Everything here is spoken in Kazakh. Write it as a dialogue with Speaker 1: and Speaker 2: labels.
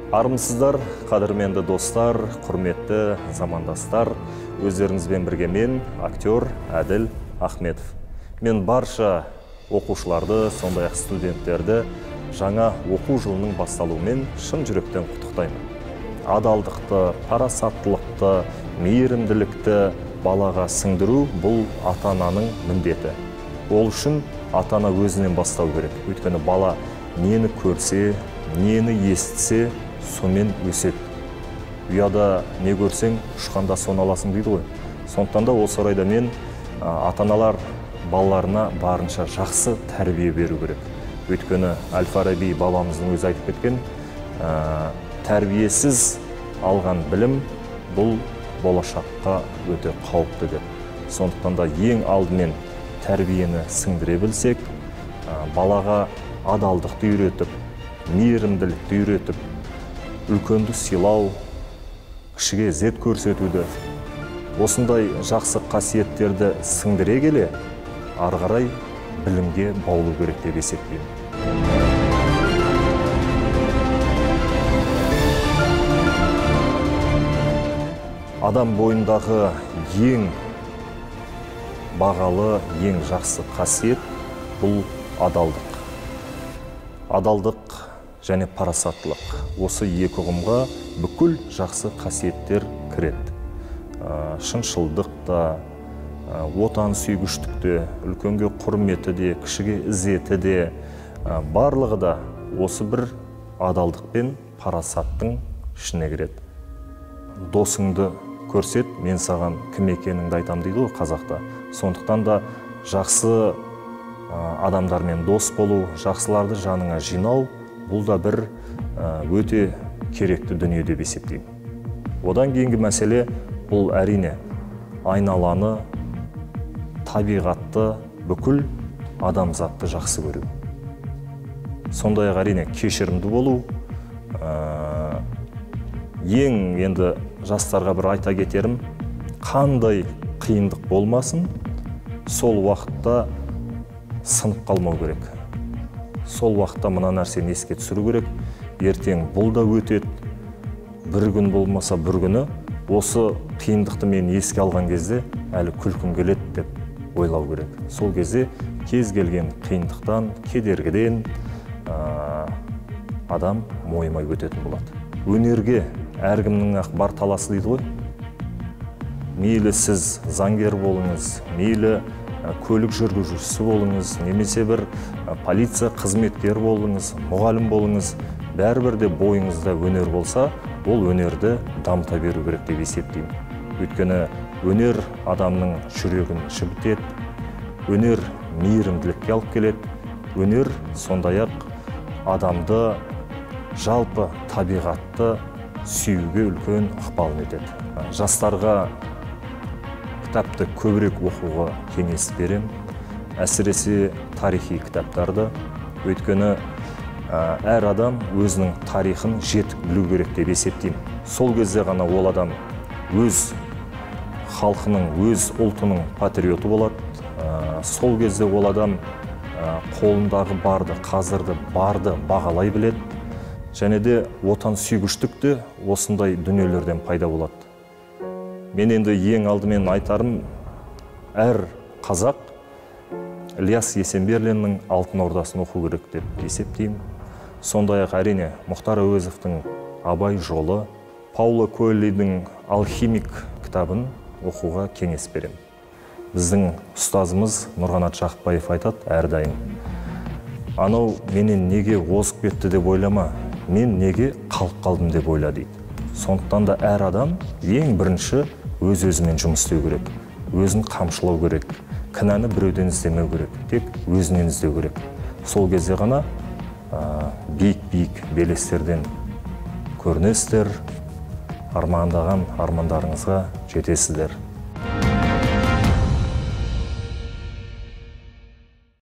Speaker 1: Армысыздар, қадірменді достар, құрметті замандастар. Өздеріңізбен бірге мен, актер Әділ Ахметов. Мен барша оқушыларды, сондай-ақ студенттерді жаңа оқу жылының басталуымен шын жүректен құттықтаймын. Адалдықты, парасаттылықты, мейірімділікті балаға сіңдіру бұл ата-ананың міндеті. Ол үшін ата-ана өзінен бастау керек. Өйткені бала нені көрсе, нені естісе, сонымен өседі. Ұяда не көрсең, ұшқанда соны аласың дейді ғой. Сондықтан да осы орайда мен ата-аналар балаларына барынша жақсы тәрбие беру керек. Өйткені Әл-Фараби бабамыздың өзі айтып кеткен, тәрбиесіз алған білім бұл болашаққа өте қауіпті деп. Сондықтан да ең алдымен тәрбиені сіңдіре білсек, балаға адалдықты үйретіп, мейірімділікті үйретіп, үлкенді сыйлау, кішіге ізет көрсетуді, осындай жақсы қасиеттерді сіңдіре келе, ары қарай білімге баулу керек деп есептеймін. Адам бойындағы ең бағалы, ең жақсы қасиет бұл адалдық. Адалдық және парасаттылық. Осы екі ұғымға бүкіл жақсы қасиеттер кіреді. Шыншылдық та, отан сүйгіштікте, үлкенге құрметі де, кішіге ізеті де, барлығы да осы бір адалдық пен парасаттың ішіне кіреді. Досыңды көрсет, мен саған кім екеніңді айтам дейді ғой қазақта. Сондықтан да жақсы адамдармен дос болу, жақсыларды жаныңа жинау, бұл да бір өте керекті дүние деп есептеймін. Одан кейінгі мәселе бұл әрине айналаны, табиғатты, бүкіл адамзатты жақсы көру. Сондай-ақ әрине кешірімді болу. Ең енді жастарға бір айта кетерім, қандай қиындық болмасын, сол уақытта сынып қалмау керек. Сол уақытта мына нәрсені еске түсіру керек. Ертең бұл да өтеді. Бір күн болмаса бір күні осы қиындықты мен еске алған кезде әлі күлкім келеді деп ойлау керек. Сол кезде кез келген қиындықтан, кедергіден адам мойымай өтетін болады. Өнерге әркімнің ақ бар таласы дейді ғой. Мейлі сіз заңгер болыңыз, мейлі көлік жүргізушісі болыңыз, немесе бір полиция қызметкер болыңыз, мұғалім болыңыз, бәрібір де бойыңызда өнер болса, ол өнерді дамыта беру керек деп есептеймін. Өйткені өнер адамның жүрегін жібітеді, өнер мейірімділікке алып келеді, өнер сондай-ақ адамды жалпы табиғатты сүюге үлкен ықпалын етеді. Жастарға кітапты көбірек оқуға кеңес берем, әсіресе тарихи кітаптарды. Өйткені әр адам өзінің тарихын жетік білу керек деп есептеймін. Сол кезде ғана ол адам өз халқының, өз ұлтының патриоты болады. Сол кезде ол адам қолындағы барды, қазірді барды бағалай біледі. Және де отан сүйгіштік те осындай дүниелерден пайда болады. Мен енді ең алдымен айтарым, әр қазақ Ілияс Есенберлиннің Алтын Ордасын оқу керек деп есептеймін. Сондай-ақ әрине Мұхтар Әуезовтің Абай жолы, Пауло Коэльодің Алхимик кітабын оқуға кеңес берем. Біздің ұстазымыз Нұрғанат Жақыпбаев айтады әрдайым: анау менен неге озып кетті деп ойлама, мен неге қалып қалдым деп ойла дейді. Сондықтан да әр адам ең бірінші өз-өзімен жұмыс істеу керек, өзін қамшылау керек, кінәні біреуден іздемеу керек, тек өзінен іздеу керек. Сол кезде ғана биік-биік белестерден көрінесіздер, армандаған армандарыңызға жетесіздер.